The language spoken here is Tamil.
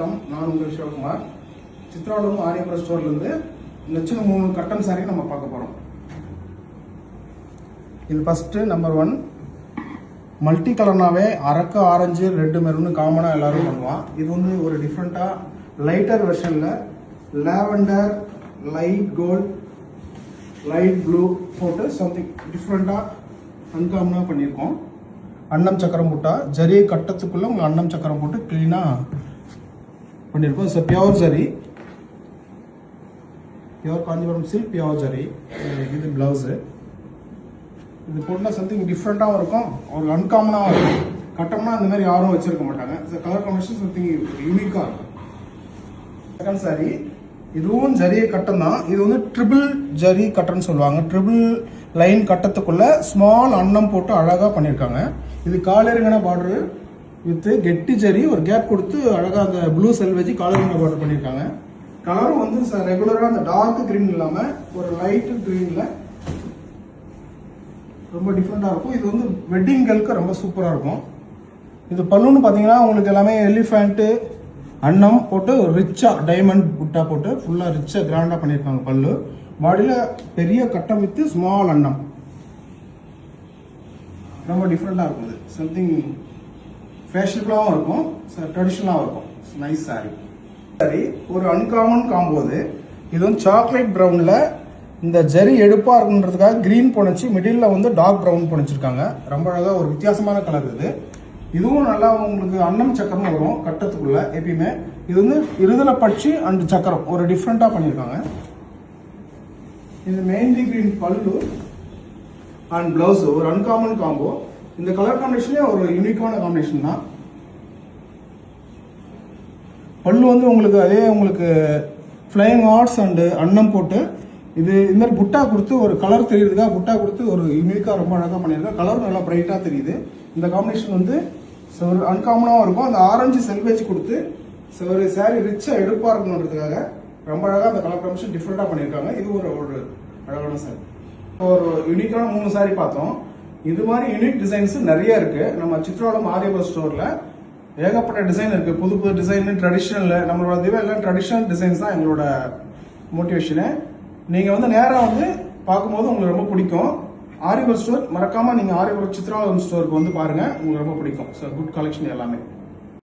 நான் உங்கள் சிவகுமார். சித்ராலும் ஆரியபுரம் ஸ்டோர்லேருந்து லட்சம் 3 கட்டன் சாரி நம்ம பார்க்க போகிறோம். இது ஃபஸ்ட்டு நம்பர் 1 மல்டி கலர்னாவே அரக்க ஆரஞ்சு ரெட்டு மெரூன் காமனாக எல்லோரும் பண்ணுவான். இது வந்து ஒரு டிஃப்ரெண்ட்டாக லைட்டர் வெர்ஷனில் lavender light gold light blue போட்டு சம்திங் டிஃப்ரெண்ட்டாக அன்காமனாக பண்ணியிருக்கோம். அன்னம் சக்கரம் போட்டா ஜரி கட்டத்துக்குள்ளே உங்கள் அன்னம் சக்கரம் போட்டு க்ளீனாக பண்ணியிருக்கோம். It's pure zari, pure Kanchipuram silk pure zari. இது ப்ளவுஸு. இது போட்டால் சம்திங் டிஃப்ரெண்ட்டாகவும் இருக்கும், ஒரு அன்காமனாகவும் இருக்கும். கட்டம்னா அந்த மாதிரி யாரும் வச்சிருக்க மாட்டாங்க. கலர் காம்பினேஷன் சம்திங் யூனிக்காக இருக்கும். செகண்ட் சாரி இதுவும் ஜரி கட்டம் தான். இது வந்து ட்ரிபிள் ஜரி கட்டன்னு சொல்லுவாங்க. ட்ரிபிள் லைன் கட்டத்துக்குள்ள ஸ்மால் அன்னம் போட்டு அழகாக பண்ணியிருக்காங்க. இது காலருங்கன பார்டரு வித் கெட்டி ஜரி ஒரு கேப் கொடுத்து அழகாக அந்த ப்ளூ செல்வேஜி காலருங்கன பார்டர் பண்ணியிருக்காங்க. கலரும் வந்து ரெகுலராக அந்த டார்க் கிரீன் இல்லாமல் ஒரு லைட்டு கிரீனில் ரொம்ப டிஃப்ரெண்ட்டாக இருக்கும். இது வந்து வெட்டிங்களுக்கு ரொம்ப சூப்பராக இருக்கும். இது பல்லுன்னு பார்த்தீங்கன்னா உங்களுக்கு எல்லாமே எலிஃபேண்ட்டு அன்னம் போட்டு ரிச்சாக டைமண்ட் புட்டா போட்டு ஃபுல்லாக ரிச்சாக கிராண்டாக பண்ணியிருக்காங்க. பல்லு பாடியில் பெரிய கட்டம் வித்து ஸ்மால் அன்னம் ரொம்ப டிஃப்ரெண்ட்டாக இருக்கும். இது சம்திங் ஃபேஷனபிளாகவும் இருக்கும், ட்ரெடிஷ்னலாகவும் இருக்கும். Nice sorry. சரி, ஒரு அன்காமன் காம்போது இது வந்து சாக்லேட் ப்ரௌனில் இந்த ஜரி எடுப்பாக இருக்குன்றதுக்காக க்ரீன் போனச்சு, மிடில் வந்து டார்க் ப்ரௌன் போனிச்சிருக்காங்க. ரொம்ப அழகாக ஒரு வித்தியாசமான கலர் இது. இதுவும் நல்லா உங்களுக்கு அன்னம் சக்கரம் வரும் கட்டத்துக்குள்ள எப்பயுமே. இது வந்து இருதலை பட்சி அண்ட் சக்கரம் ஒரு டிஃப்ரெண்ட்டாக பண்ணியிருக்காங்க. இது மெயின்லி கிரீன் பல்லு அண்ட் பிளவுஸ் ஒரு அன்காமன் காம்போ. இந்த கலர் காம்பினேஷனே ஒரு யூனிக்கான காம்பினேஷன் தான். பல்லு வந்து உங்களுக்கு அதே உங்களுக்கு ஃப்ளைங் ஆர்ட்ஸ் அண்டு அன்னம் போட்டு இது இந்த மாதிரி புட்டா கொடுத்து ஒரு கலர் தெரியுறதுக்காக புட்டா கொடுத்து ஒரு யூனிக்காக ரொம்ப அழகாக பண்ணியிருக்கேன். கலர் நல்லா பிரைட்டாக தெரியுது. இந்த காம்பினேஷன் வந்து ஒரு அன்காமனாகவும் இருக்கும். அந்த ஆரஞ்சு செல்வேஜ் கொடுத்து ஒரு சாரி ரிச்சாக எடுப்பாக இருக்கணுன்றதுக்காக ரொம்ப அழகாக அந்த கலர் காம்பினேஷன் டிஃப்ரெண்ட்டாக பண்ணியிருக்காங்க. இது ஒரு அழகான சாரி. ஒரு யூனிக்கான 3 சாரி பார்த்தோம். இது மாதிரி யூனிக் டிசைன்ஸ் நிறைய இருக்கு நம்ம சித்ராலம் ஆரியபுரம் ஸ்டோர்ல. ஏகப்பட்ட டிசைன் இருக்கு, புது புது டிசைன், ட்ரெடிஷ்னல். நம்மளோட எல்லாம் ட்ரெடிஷ்னல் டிசைன்ஸ் தான் எங்களோட மோட்டிவேஷனு. நீங்க வந்து நேராக வந்து பார்க்கும்போது உங்களுக்கு ரொம்ப பிடிக்கும். ஆரியபுரம் ஸ்டோர் மறக்காம நீங்க ஆரியபுரம் சித்ராலம் ஸ்டோருக்கு வந்து பாருங்க, உங்களுக்கு ரொம்ப பிடிக்கும். ஸோ குட் கலெக்ஷன் எல்லாமே.